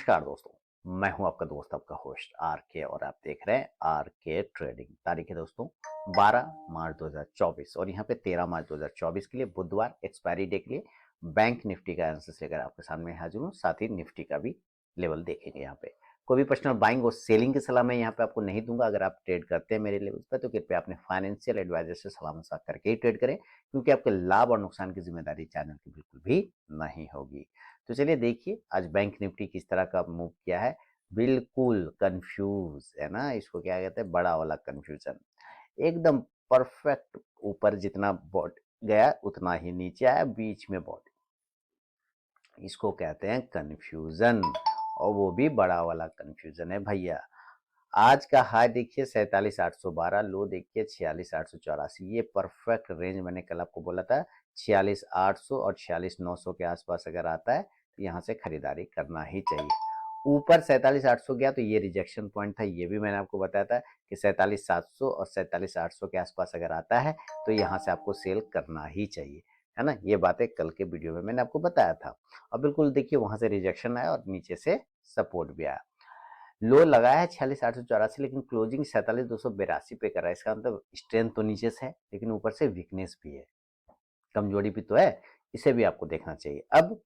नमस्कार दोस्तों, मैं हूं आपका दोस्त आपका होस्ट आर के और आप देख रहे हैं आर के ट्रेडिंग। तारीख है दोस्तों 12 मार्च 2024 और यहाँ पे 13 मार्च 2024 के लिए बुधवार एक्सपायरी डे के लिए बैंक निफ्टी का आंसर लेकर आपके सामने हाजिर हूँ। साथ ही निफ्टी का भी लेवल देखेंगे। यहाँ पे कोई भी पर्सनल बाइंग और सेलिंग की सलाह मैं यहाँ पे आपको नहीं दूंगा। अगर आप ट्रेड करते हैं मेरे लेवल पर तो कृपया अपने फाइनेंशियल एडवाइजर से सलाह मशवरा करके ही ट्रेड करें, क्योंकि आपके लाभ और नुकसान की जिम्मेदारी चैनल की बिल्कुल भी नहीं होगी। तो चलिए देखिए आज बैंक निफ्टी किस तरह का मूव किया है। बिल्कुल कंफ्यूज है ना, इसको क्या कहते हैं, बड़ा वाला कंफ्यूजन। एकदम परफेक्ट ऊपर जितना बॉट गया उतना ही नीचे आया, बीच में बॉट, इसको कहते हैं कंफ्यूजन। और वो भी बड़ा वाला कंफ्यूजन है भैया। आज का हाई देखिए 47,812, लो देखिए 46,884। ये परफेक्ट रेंज मैंने कल आपको बोला था 46,800 और 46,900 के आसपास अगर आता है तो यहाँ से खरीदारी करना ही चाहिए। ऊपर 47,800 गया तो ये रिजेक्शन पॉइंट था, ये भी मैंने आपको बताया था कि 47,700 और 47,800 के आसपास अगर आता है तो यहाँ से आपको सेल करना ही चाहिए, है ना। ये बातें कल के वीडियो में मैंने आपको बताया था। और बिल्कुल देखिए वहां से रिजेक्शन आया और नीचे से सपोर्ट भी आया। लो लगाया है 46,884, लेकिन क्लोजिंग 47,282 पे करा है। इसका मतलब स्ट्रेंथ तो नीचे से है लेकिन ऊपर से वीकनेस भी है, कमजोरी भी तो है। इसे भी आपको देखना चाहिए। अब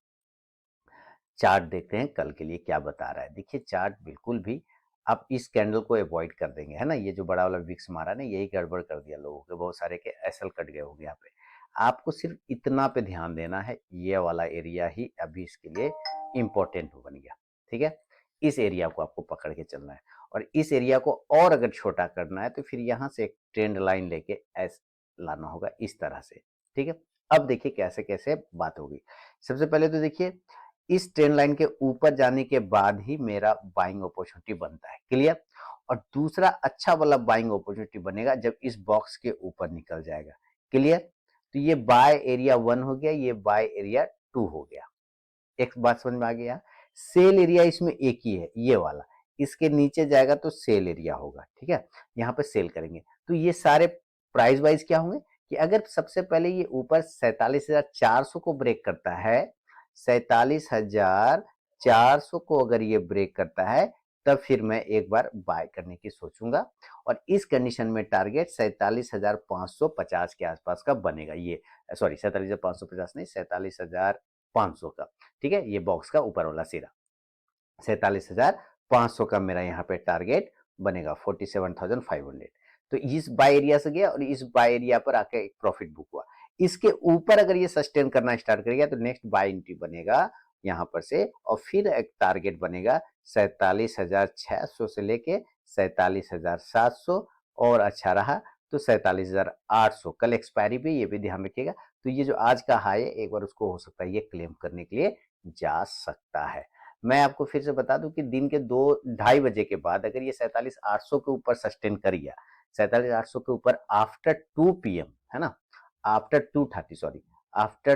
चार्ट देखते हैं कल के लिए क्या बता रहा है। देखिए चार्ट बिल्कुल भी आप इस कैंडल को अवॉइड कर देंगे, है ना। ये जो बड़ा वाला विक्स मारा ना, यही गड़बड़ कर दिया लोगों के, बहुत सारे के एसएल कट गए होंगे यहाँ पे। आपको सिर्फ इतना पे ध्यान देना है, ये वाला एरिया ही अभी इसके लिए इंपॉर्टेंट बन गया, ठीक है। इस एरिया को आपको पकड़ के चलना है और इस एरिया को और अगर छोटा करना है तो फिर यहाँ से एक ट्रेंड लाइन लेके ऐसे लाना होगा इस तरह से, ठीक है। अब देखिए कैसे कैसे बात होगी। सबसे पहले तो देखिए इस ट्रेंड लाइन के ऊपर जाने के बाद ही मेरा बाइंग अपॉर्चुनिटी बनता है, क्लियर। और दूसरा अच्छा वाला बाइंग अपॉर्चुनिटी बनेगा जब इस बॉक्स के ऊपर निकल जाएगा, क्लियर। तो ये बाय एरिया 1 हो गया, ये बाय एरिया 2 हो गया। एक बात समझ में आ गया। सेल एरिया इसमें एक ही है, ये वाला। इसके नीचे जाएगा तो सेल एरिया होगा, ठीक है। यहाँ पे सेल करेंगे तो ये सारे प्राइस वाइज क्या होंगे कि अगर सबसे पहले ये ऊपर 47,400 को ब्रेक करता है, 47,400 को अगर ये ब्रेक करता है तब फिर मैं एक बार बाय करने की सोचूंगा। और इस कंडीशन में टारगेट 47,550 के आसपास का बनेगा। ये सॉरी 47,550 नहीं, 47,500 का, ठीक है। ये बॉक्स का ऊपर वाला सिरा 47,500 का मेरा यहाँ पे टारगेट बनेगा, 47,500। तो इस बाय एरिया से गया और इस बाय एरिया पर आके एक प्रॉफिट बुक हुआ। इसके ऊपर अगर ये सस्टेन करना स्टार्ट करेगा तो नेक्स्ट बाय एंट्री बनेगा यहाँ पर से और फिर एक टारगेट बनेगा 47,600 से लेके 47,700 और अच्छा रहा तो 47,800। कल एक्सपायरी भी, ये भी ध्यान रखिएगा। तो ये जो आज का हाई है एक बार उसको हो सकता है ये क्लेम करने के लिए जा सकता है। मैं आपको फिर से बता दूं कि दिन के 2-2:30 बजे के बाद अगर ये 47,800 के ऊपर सस्टेन कर गया, 47,800 के ऊपर आफ्टर 2 PM, है ना, आफ्टर 2:30, सॉरी, आफ्टर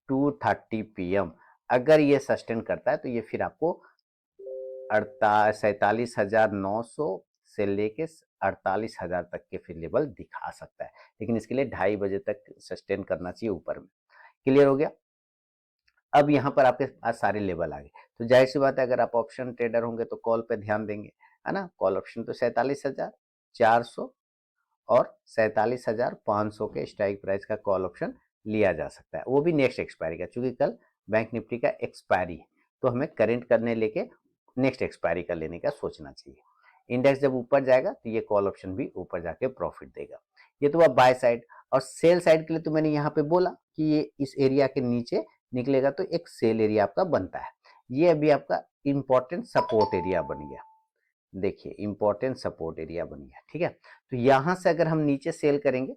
2:30 PM अगर ये सस्टेन करता है तो ये फिर आपको 47,900 से लेके 48,000 तक के फिर लेवल दिखा सकता है, लेकिन इसके लिए 2:30 बजे तक सस्टेन करना चाहिए ऊपर में। क्लियर हो गया। अब यहाँ पर आपके पास सारे लेवल आ गए तो जाहिर सी बात है अगर आप ऑप्शन ट्रेडर होंगे तो कॉल पे ध्यान देंगे, है ना। कॉल ऑप्शन तो 47,400 और 47,500 के स्ट्राइक प्राइस का कॉल ऑप्शन लिया जा सकता है, वो भी नेक्स्ट एक्सपायरी का। चूंकि कल बैंक निफ्टी का एक्सपायरी है तो हमें करेंट करने लेके नेक्स्ट एक्सपायरी का लेने का सोचना चाहिए। इंडेक्स जब ऊपर जाएगा तो ये कॉल ऑप्शन भी ऊपर जाके प्रॉफिट देगा। ये तो बाय साइड। और सेल साइड के लिए तो मैंने यहाँ पे बोला कि ये इस एरिया के नीचे निकलेगा तो एक सेल एरिया आपका बनता है। ये अभी आपका इंपॉर्टेंट सपोर्ट एरिया बन गया। देखिए इंपॉर्टेंट सपोर्ट एरिया बन गया, ठीक है। तो यहां से अगर हम नीचे सेल करेंगे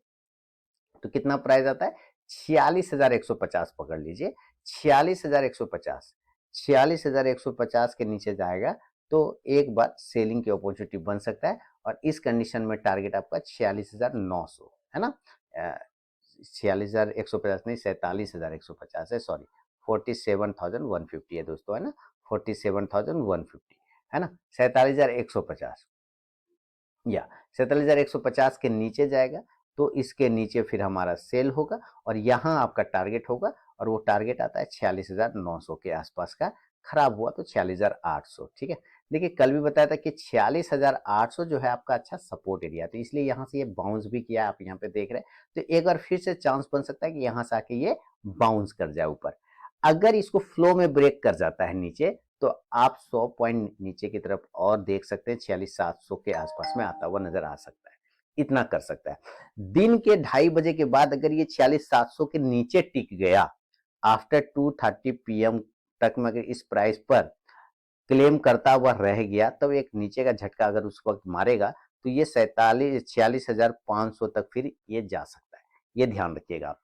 तो कितना प्राइस आता है, 46,150 पकड़ लीजिए। 46,150, 46,150 के नीचे जाएगा तो एक बार सेलिंग की अपॉर्चुनिटी बन सकता है। और इस कंडीशन में टारगेट आपका 46,900 है ना। 46,150 नहीं, 47,150 है, सॉरी, 47,150 है दोस्तों, है ना, 47,150, है ना। 47,150 या 47,150 के नीचे जाएगा तो इसके नीचे फिर हमारा सेल होगा और यहाँ आपका टारगेट होगा और वो टारगेट आता है 46,900 के आसपास का। खराब हुआ तो 46,800। ठीक है, देखिए कल भी बताया था कि 46,800 जो है आपका अच्छा सपोर्ट एरिया, तो इसलिए यहाँ से ये बाउंस भी किया, आप यहाँ पे देख रहे हैं। तो एक बार फिर से चांस बन सकता है कि यहाँ से आके ये बाउंस कर जाए ऊपर। अगर इसको फ्लो में ब्रेक कर जाता है नीचे, तो आप 100 पॉइंट नीचे की तरफ और देख सकते हैं, 46,700 के आसपास में आता हुआ नजर आ सकता है, इतना कर सकता है। दिन के 2:30 बजे के बाद अगर ये 46,700 के नीचे टिक गया आफ्टर 2:30 PM तक में, अगर इस प्राइस पर क्लेम करता हुआ रह गया, तब एक नीचे का झटका अगर उस वक्त मारेगा तो ये 46,500 तक फिर ये जा सकता है, ये ध्यान रखिएगा।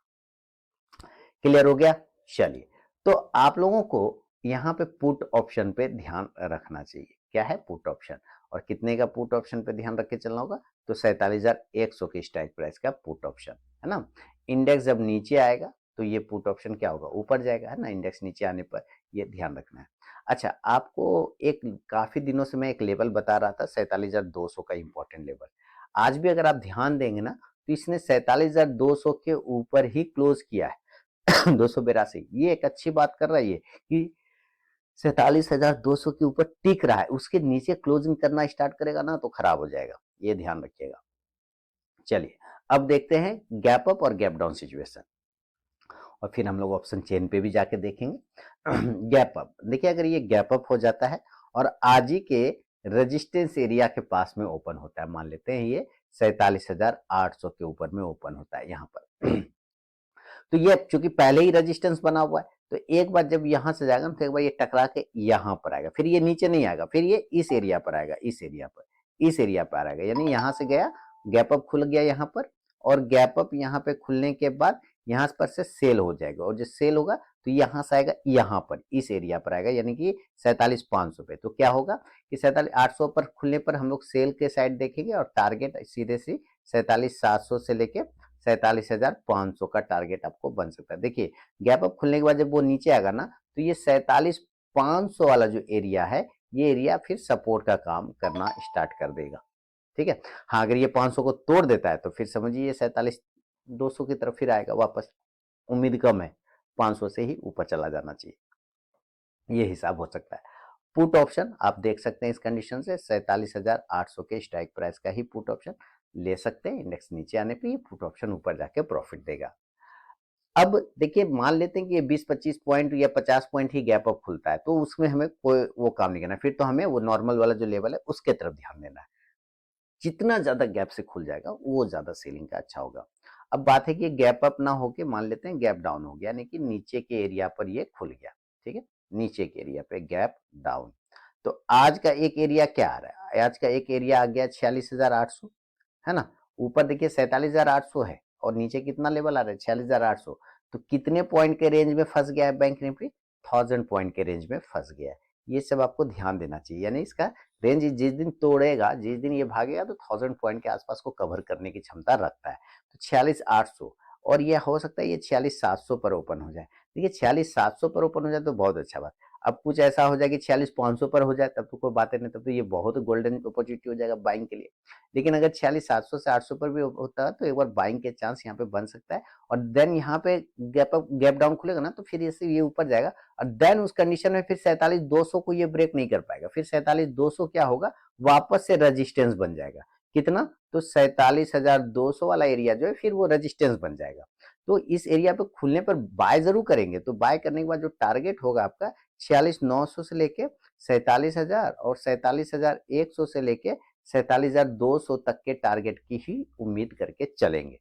क्लियर हो गया? चलिए, तो आप लोगों को यहाँ पे पुट ऑप्शन पे ध्यान रखना चाहिए। क्या है पुट ऑप्शन, और कितने का पुट ऑप्शन पे ध्यान रख के चलना होगा? तो 47,100 के स्ट्राइक प्राइस का पुट ऑप्शन है ना। इंडेक्स जब नीचे आएगा तो ये पुट ऑप्शन क्या होगा? ऊपर जाएगा, है ना। इंडेक्स नीचे आने पर ये ध्यान रखना है। अच्छा, आपको एक काफी दिनों से मैं एक लेवल बता रहा था, 47,200 का इंपॉर्टेंट लेवल। आज भी अगर आप ध्यान देंगे ना, तो इसने 47,200 के ऊपर ही क्लोज किया है। 282, ये एक अच्छी बात कर रहा है ये कि 47,200 के ऊपर टिक रहा है, उसके नीचे क्लोजिंग करना स्टार्ट करेगा ना तो खराब हो जाएगा, ये ध्यान रखिएगा। चलिए, अब देखते हैं गैप अप और गैप डाउन सिचुएशन, और फिर हम लोग ऑप्शन चेन पे भी जाके देखेंगे। गैप अप, देखिए अगर ये गैप अप हो जाता है और आज ही के रेजिस्टेंस एरिया के पास में ओपन होता है, मान लेते हैं ये 47,800 के ऊपर में ओपन होता है यहाँ पर। तो ये चूंकि पहले ही रेजिस्टेंस बना हुआ है, तो एक बार जब यहां से जाएगा ना, तो एक बार ये टकरा के यहां पर आएगा, फिर ये नीचे नहीं आएगा, फिर ये इस एरिया पर आएगा, इस एरिया पर आएगा, यानी यहां से गया, गैप अप खुल गया यहाँ पर, और गैप अप यहाँ पे खुलने के बाद यहाँ पर से सेल हो जाएगा, और जब सेल होगा तो यहाँ से आएगा, यहाँ पर इस एरिया पर आएगा, यानी कि 47,500 पे। तो क्या होगा कि 47,800 पर खुलने पर हम लोग सेल के साइड देखेंगे, और टारगेट सीधे सी 47,700 से लेके 47,500 का टारगेट आपको बन सकता है। देखिए गैप अप खुलने के बाद जब वो नीचे आएगा ना, तो ये 47,500 वाला जो एरिया है, ये एरिया फिर सपोर्ट का काम करना स्टार्ट कर देगा। ठीक है, हाँ अगर ये 500 को तोड़ देता है तो फिर समझिए 47,200 की तरफ फिर आएगा वापस, उम्मीद कम है, 500 से ही ऊपर चला जाना चाहिए, ये हिसाब हो सकता है। पुट ऑप्शन आप देख सकते हैं इस कंडीशन से 47,800 के स्ट्राइक प्राइस का ही पुट ऑप्शन ले सकते हैं। इंडेक्स नीचे आने पे ये पुट ऑप्शन ऊपर जाके प्रॉफिट देगा। अब देखिए मान लेते हैं कि ये 20-25 पॉइंट या 50 पॉइंट ही गैप अप खुलता है, तो उसमें हमें कोई वो काम नहीं करना, फिर तो हमें वो नॉर्मल वाला जो लेवल है उसके तरफ ध्यान देना है। जितना ज्यादा गैप से खुल जाएगा वो ज्यादा सेलिंग का अच्छा होगा। अब बात है कि गैप अप ना होके मान लेते हैं गैप डाउन हो गया, यानी कि नीचे के एरिया पर ये खुल गया। ठीक है, नीचे के एरिया पे गैप डाउन। तो आज का एक एरिया क्या आ रहा है? आज का एक एरिया आ गया 46,800, है ना। ऊपर देखिए 47,800 है, और नीचे कितना लेवल आ रहा है? 46,800। तो कितने पॉइंट के रेंज में फंस गया है बैंक निफ्टी? 1000 पॉइंट के रेंज में फंस गया है। ये सब आपको ध्यान देना चाहिए, यानी इसका रेंज जिस दिन तोड़ेगा, जिस दिन ये भागेगा, तो 1000 पॉइंट के आसपास को कवर करने की क्षमता रखता है। तो 46,800, और ये हो सकता है ये 46,700 पर ओपन हो जाए। देखिए 46,700 पर ओपन हो जाए तो बहुत अच्छा बात। अब कुछ ऐसा हो जाए कि 46,500 पर हो जाए, तब तो कोई बात नहीं, तब तो ये बहुत गोल्डन अपॉर्चुनिटी हो जाएगा बाइंग के लिए। लेकिन अगर 46,700 से 800 पर भी होता है तो एक बार बाइंग के चांस यहाँ पे बन सकता है, और देन यहाँ पे गैप डाउन खुलेगा ना, तो फिर ये ऊपर जाएगा, और देन उस कंडीशन में फिर 47,200 को ये ब्रेक नहीं कर पाएगा, फिर 47,200 क्या होगा, वापस से रेजिस्टेंस बन जाएगा। कितना? तो 47,200 वाला एरिया जो है फिर वो रेजिस्टेंस बन जाएगा। तो इस एरिया पे खुलने पर बाय जरूर करेंगे, तो बाय करने के बाद जो टारगेट होगा आपका 46,900 से लेके 47,000, और 47,100 से लेके 47,200 तक के टारगेट की ही उम्मीद करके चलेंगे।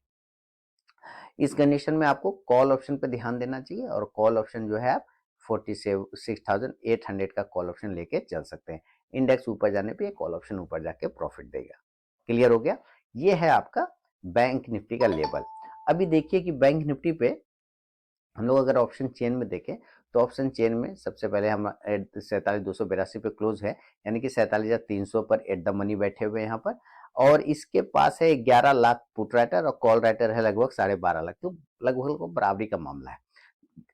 इस कंडीशन में आपको कॉल ऑप्शन पे ध्यान देना चाहिए, और कॉल ऑप्शन जो है आप 46,800 का कॉल ऑप्शन लेके चल सकते हैं। इंडेक्स ऊपर जाने पे ये कॉल ऑप्शन ऊपर जाके प्रॉफिट देगा। क्लियर हो गया? ये है आपका बैंक निफ्टी का लेवल। अभी देखिए कि बैंक निफ्टी पे हम लोग अगर ऑप्शन चेन में देखें, तो ऑप्शन चेन में सबसे पहले हम 47,282 पे क्लोज है, यानी कि 47,300 पर एट द मनी बैठे हुए हैं यहाँ पर, और इसके पास है 11 लाख पुट राइटर, और कॉल राइटर है लगभग 12.5 लाख, तो लगभग बराबरी का मामला है।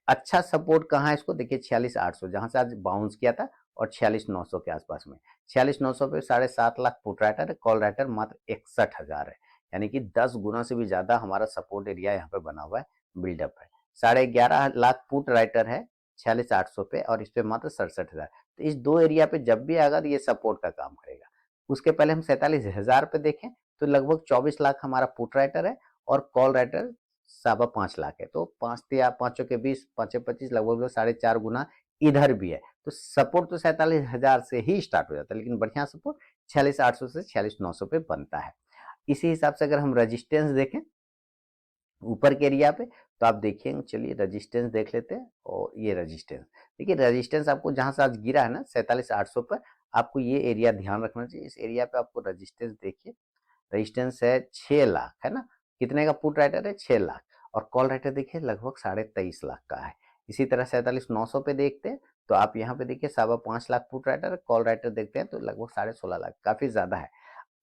अच्छा सपोर्ट कहाँ है इसको? देखिए 46,800 जहां से आज बाउंस किया था, और 46,900 के आसपास में। 46,900 पे 7.5 लाख पुट राइटर है, कॉल राइटर मात्र 61,000 है, यानी कि 10 गुना से भी ज्यादा हमारा सपोर्ट एरिया यहाँ पे बना हुआ है, बिल्डअप है। 11.5 लाख पुट राइटर है, 46,800 पे और इस पे मात्र 67,000। तो इस दो एरिया पे जब भी आएगा तो ये सपोर्ट का काम करेगा। उसके पहले हम 47,000 पे देखें तो लगभग 24 लाख हमारा पुट राइटर है और कॉल राइटर 5.25 लाख है। तो 5 या 5 के 20, 5 25, लगभग 4.5 गुना इधर भी है। तो सपोर्ट तो 47,000 से ही स्टार्ट हो जाता है, लेकिन बढ़िया सपोर्ट 46,800 से 46,900 पे बनता है। इसी हिसाब से अगर हम रेजिस्टेंस देखें ऊपर के एरिया पे, तो आप देखिए, चलिए रेजिस्टेंस देख लेते हैं। और ये रेजिस्टेंस देखिए, रेजिस्टेंस आपको जहां से आज गिरा है ना 47,800 पर, आपको ये एरिया ध्यान रखना चाहिए। इस एरिया पे आपको रेजिस्टेंस देखिए, रेजिस्टेंस है 6 लाख, है ना। कितने का पुट राइटर है? 6 लाख। और कॉल राइटर देखिए लगभग 23.5 लाख का है। इसी तरह 47,900 पे देखते हैं तो आप यहाँ पे देखिए 5.25 lakh put writer, call writer देखते हैं तो लगभग 16.5 लाख, काफी ज्यादा है।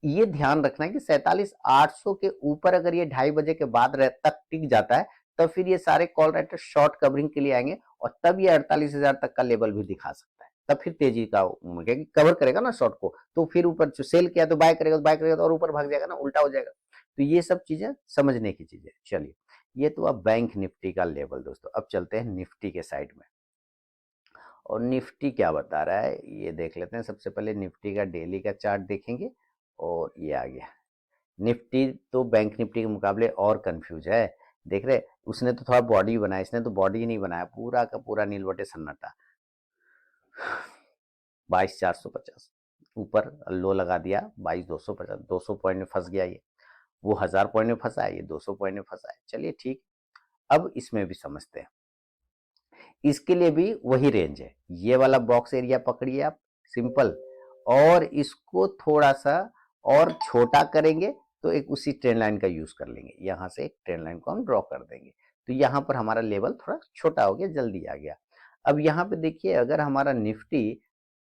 ये ध्यान रखना है कि 47,800 के ऊपर अगर ये 2:30 बजे के बाद तक टिक जाता है, तब फिर ये सारे कॉल राइटर शॉर्ट कवरिंग के लिए आएंगे और तब ये 48,000 तक का लेवल भी दिखा सकता है। तब फिर तेजी का क्योंकि कवर करेगा ना शॉर्ट को, तो फिर ऊपर सेल किया तो बाय करेगा, तो बाय करेगा तो और ऊपर भाग जाएगा ना, उल्टा हो जाएगा। तो ये सब चीजें समझने की चीजें। चलिए, ये तो अब बैंक निफ्टी का लेवल दोस्तों। अब चलते हैं निफ्टी के साइड में, और निफ्टी क्या बता रहा है ये देख लेते हैं। सबसे पहले निफ्टी का डेली का चार्ट देखेंगे और ये आ गया। निफ्टी तो बैंक निफ्टी के मुकाबले और कंफ्यूज है। देख रहे, उसने तो थोड़ा बॉडी बनाया, इसने तो बॉडी ही नहीं बनाया, पूरा का पूरा नीलवटे सन्नाटा। 22,450 ऊपर लो लगा दिया, 22,250, 200 पॉइंट में फंस गया ये। वो 1000 पॉइंट में फंसा है, ये 200 पॉइंट में फंसा है। चलिए ठीक, अब इसमें भी समझते हैं। इसके लिए भी वही रेंज है, ये वाला बॉक्स एरिया पकड़िए आप, सिंपल। और इसको थोड़ा सा और छोटा करेंगे तो एक उसी ट्रेंड लाइन का यूज कर लेंगे, यहां से एक ट्रेंड लाइन को हम ड्रॉ कर देंगे। तो यहां पर हमारा लेवल थोड़ा छोटा हो गया, जल्दी आ गया। अब यहाँ पे देखिए, अगर हमारा निफ्टी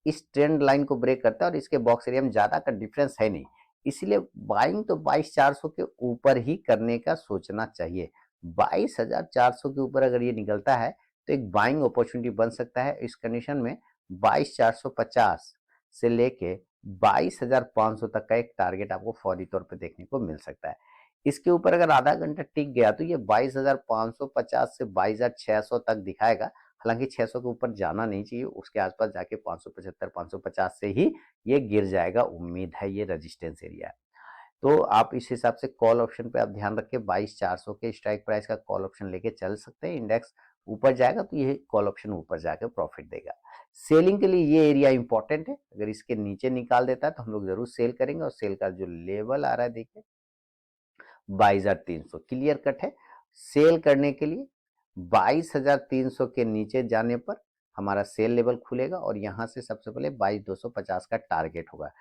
इस ट्रेंड लाइन को ब्रेक करता है और इसके बॉक्स एरिया में ज्यादा का डिफरेंस है नहीं, इसलिए बाइंग तो 22,400 के ऊपर ही करने का सोचना चाहिए। 22,400 के ऊपर अगर ये निकलता है तो एक बाइंग अपॉर्चुनिटी बन सकता है। इस कंडीशन में 22,450 से लेके 22,500 तक का एक टारगेट आपको फौरी तौर पे देखने को मिल सकता है। इसके ऊपर अगर आधा घंटा टिक गया तो ये 22,550 से 22,600 तक दिखाएगा। हालांकि 600 के ऊपर जाना नहीं चाहिए, उसके आसपास जाके 575 550 से ही ये गिर जाएगा, उम्मीद है। ये रेजिस्टेंस एरिया है। तो आप इस हिसाब से कॉल ऑप्शन पे आप ध्यान रखें, 22,400 के स्ट्राइक प्राइस का कॉल ऑप्शन लेके चल सकते हैं। इंडेक्स ऊपर जाएगा तो ये कॉल ऑप्शन ऊपर जाके प्रॉफिट देगा। सेलिंग के लिए ये एरिया इंपॉर्टेंट है, अगर इसके नीचे निकाल देता है तो हम लोग जरूर सेल करेंगे। और सेल का जो लेवल आ रहा है देखिए 22,300 क्लियर कट है। सेल करने के लिए 22,300 के नीचे जाने पर हमारा सेल लेवल खुलेगा और यहां से सबसे पहले 22,250 का टारगेट होगा।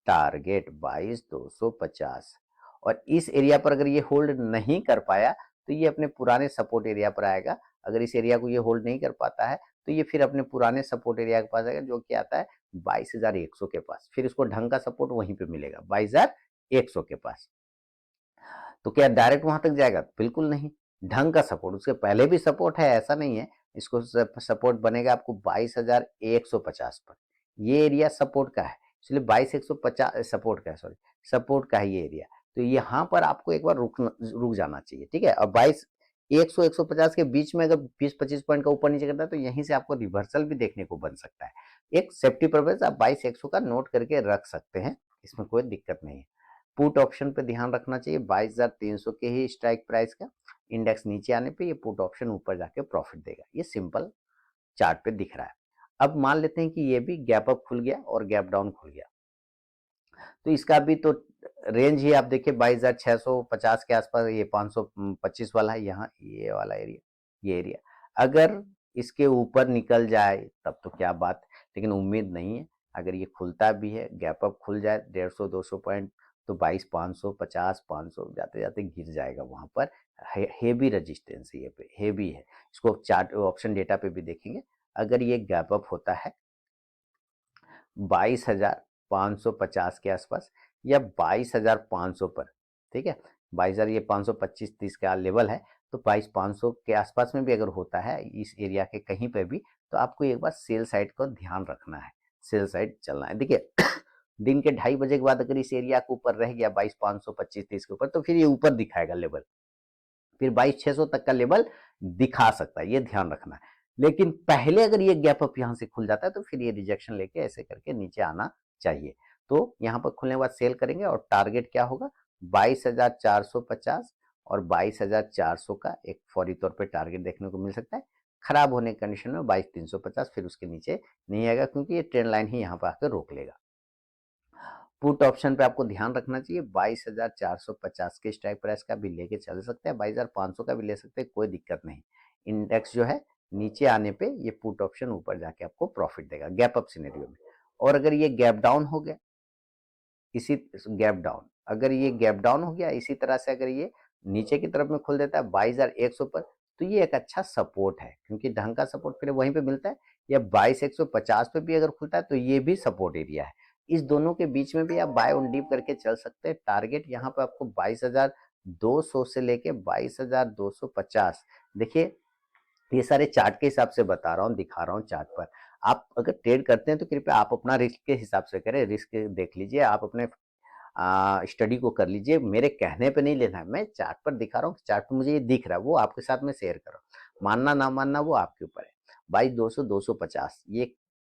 टारगेट 22,250। और इस एरिया पर अगर ये होल्ड नहीं कर पाया तो ये अपने पुराने सपोर्ट एरिया पर आएगा। अगर इस एरिया को ये होल्ड नहीं कर पाता है तो ये फिर अपने पुराने सपोर्ट एरिया के पास आएगा, जो कि आता है 22,100 के पास। फिर इसको ढंग का सपोर्ट वहीं पे मिलेगा 22,100 के पास। तो क्या डायरेक्ट वहां तक जाएगा? बिल्कुल नहीं, ढंग का सपोर्ट, उसके पहले भी सपोर्ट है, ऐसा नहीं है। इसको सपोर्ट बनेगा आपको 22,150 पर। ये एरिया सपोर्ट का है, इसलिए 22,150 सपोर्ट का है, सॉरी सपोर्ट का है ये एरिया। तो यहाँ पर आपको एक बार रुक जाना चाहिए, ठीक है। और 22,100 150 के बीच में अगर 20-25 पॉइंट का ऊपर नीचे करता है तो यहीं से आपको रिवर्सल भी देखने को बन सकता है। एक सेफ्टी पर्पज आप 22,100 का नोट करके रख सकते हैं, इसमें कोई दिक्कत नहीं है। पुट ऑप्शन पे ध्यान रखना चाहिए, 22,300 के ही स्ट्राइक प्राइस का। इंडेक्स नीचे आने पे ये पुट ऑप्शन ऊपर जाके प्रॉफिट देगा, ये सिंपल चार्ट पे दिख रहा है। अब मान लेते हैं कि ये भी गैप अप खुल गया और गैप डाउन खुल गया, तो इसका भी तो रेंज ही आप देखिए 22,650 के आसपास, ये 525 वाला है यहाँ, ये वाला एरिया, ये एरिया। अगर इसके ऊपर निकल जाए तब तो क्या बात, लेकिन उम्मीद नहीं है। अगर ये खुलता भी है, गैप अप खुल जाए 150-200 पॉइंट, तो 22,500 50 500 जाते जाते गिर जाएगा वहां पर। हेवी रजिस्टेंस ये पे हेवी है। इसको चार्ट ऑप्शन डेटा पे भी देखेंगे। अगर ये गैप अप होता है 22,550 के आसपास या 22,500 पर, ठीक है, 22,000 ये 525-30 का लेवल है, तो 22,500 के आसपास में भी अगर होता है इस एरिया के कहीं पे भी, तो आपको एक बार सेल साइड को ध्यान रखना है, सेल साइड चलना है। देखिए दिन के 2:30 के बाद अगर इस एरिया के ऊपर रह गया 22,500 25-30 के ऊपर, तो फिर ये ऊपर दिखाएगा लेवल, फिर 22,600 तक का लेवल दिखा सकता है, ये ध्यान रखना है। लेकिन पहले अगर ये गैप अप यहाँ से खुल जाता है तो फिर ये रिजेक्शन लेके ऐसे करके नीचे आना चाहिए। तो यहाँ पर खुलने के बाद सेल करेंगे और टारगेट क्या होगा 22,450 और 22,400 का एक फौरी तौर पे टारगेट देखने को मिल सकता है। खराब होने की कंडीशन में 22,350 फिर उसके नीचे नहीं आएगा क्योंकि ये ट्रेंड लाइन ही यहाँ पर आकर रोक लेगा। पुट ऑप्शन पे आपको ध्यान रखना चाहिए 22,450 के स्ट्राइक प्राइस का भी लेके चल सकते हैं, 22,500 का भी ले सकते हैं, कोई दिक्कत नहीं। इंडेक्स जो है नीचे आने पे ये पुट ऑप्शन ऊपर जाके आपको प्रॉफिट देगा गैप अप सिनेरियो में। और अगर ये गैप डाउन हो गया इसी गैप डाउन हो गया इसी तरह से अगर ये नीचे की तरफ में खुल देता है 22,100 पर तो ये एक अच्छा सपोर्ट है क्योंकि ढंग का सपोर्ट फिर वहीं पे मिलता है। या 22,150 पे भी अगर खुलता है तो ये भी सपोर्ट एरिया है। इस दोनों के बीच में भी आप बाय ऑन डीप करके चल सकते हैं। टारगेट यहाँ पे आपको 22,200 से लेके 22,250। देखिए ये सारे चार्ट के हिसाब से बता रहा हूँ, दिखा रहा हूँ चार्ट पर। आप अगर ट्रेड करते हैं तो कृपया आप अपना रिस्क के हिसाब से करें, रिस्क देख लीजिए, आप अपने स्टडी को कर लीजिए, मेरे कहने पे नहीं लेना है। मैं चार्ट पर दिखा रहा हूँ, चार्ट पर मुझे ये दिख रहा है वो आपके साथ में शेयर कर रहा हूँ। मानना ना मानना वो आपके ऊपर है। 22,200 250 ये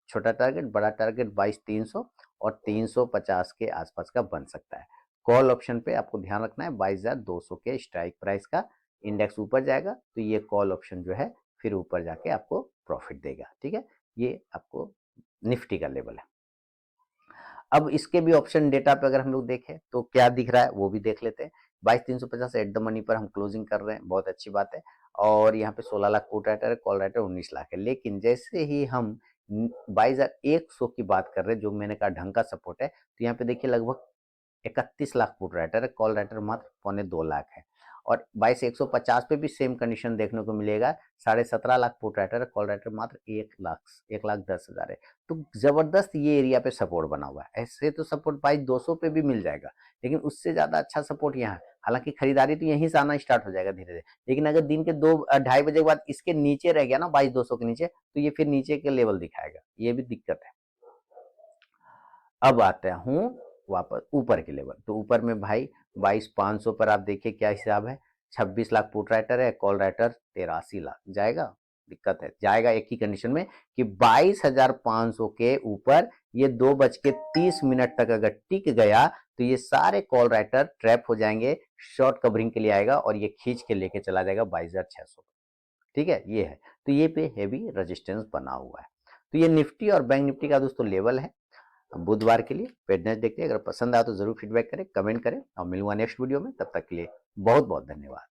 छोटा टारगेट, बड़ा टारगेट 22,300 और 350 के आसपास का बन सकता है। कॉल ऑप्शन पे आपको ध्यान रखना है 22,200 के स्ट्राइक प्राइस का। इंडेक्स ऊपर जाएगा तो ये कॉल ऑप्शन जो है फिर ऊपर जाके आपको प्रॉफिट देगा। ठीक है, ये आपको निफ्टी का लेवल है। अब इसके भी ऑप्शन डेटा पे अगर हम लोग देखें तो क्या दिख रहा है वो भी देख लेते हैं। 22,350 एट द मनी पर हम क्लोजिंग कर रहे हैं, बहुत अच्छी बात है। और यहाँ पे 16 लाख पुट राइटर है, कॉल राइटर 19 लाख है। लेकिन जैसे ही हम 22,100 की बात कर रहे हैं जो मैंने कहा ढंग का सपोर्ट है, तो यहाँ पे देखिए लगभग 31 लाख पुट राइटर है, कॉल राइटर मात्र 2.25 लाख है। और 22,150 पे भी सेम कंडीशन देखने को मिलेगा, 17.5 लाख पुट राइटर है, कॉल राइटर मात्र 1,10,000 है। तो जबरदस्त ये एरिया पे सपोर्ट बना हुआ है। ऐसे तो सपोर्ट 22,200 पे भी मिल जाएगा, लेकिन उससे ज्यादा अच्छा सपोर्ट यहाँ है। हालांकि खरीदारी तो यहीं से आना स्टार्ट हो जाएगा धीरे धीरे, लेकिन अगर दिन के 2 ढाई बजे के बाद इसके नीचे रह गया ना 22,200 के नीचे, तो ये फिर नीचे के लेवल दिखाएगा, ये भी दिक्कत है। अब आता हूँ वापस ऊपर के लेवल। तो ऊपर में भाई 22,500 पर आप देखिए क्या हिसाब है। 26 लाख पुट राइटर है, कॉल राइटर 83 लाख जाएगा। दिक्कत है, जाएगा एक ही कंडीशन में कि 22,500 के ऊपर ये 2:30 तक अगर टिक गया तो ये सारे कॉल राइटर ट्रैप हो जाएंगे, शॉर्ट कवरिंग के लिए आएगा और ये खींच के लेके चला जाएगा 22,600। ठीक है, ये है। तो ये पे हेवी रेजिस्टेंस बना हुआ है। तो ये निफ्टी और बैंक निफ्टी का दोस्तों लेवल है बुधवार के लिए। वेडनेसडे देखते हैं, अगर पसंद आया तो जरूर फीडबैक करें, कमेंट करें और मिलूंगा नेक्स्ट वीडियो में। तब तक के लिए बहुत बहुत धन्यवाद।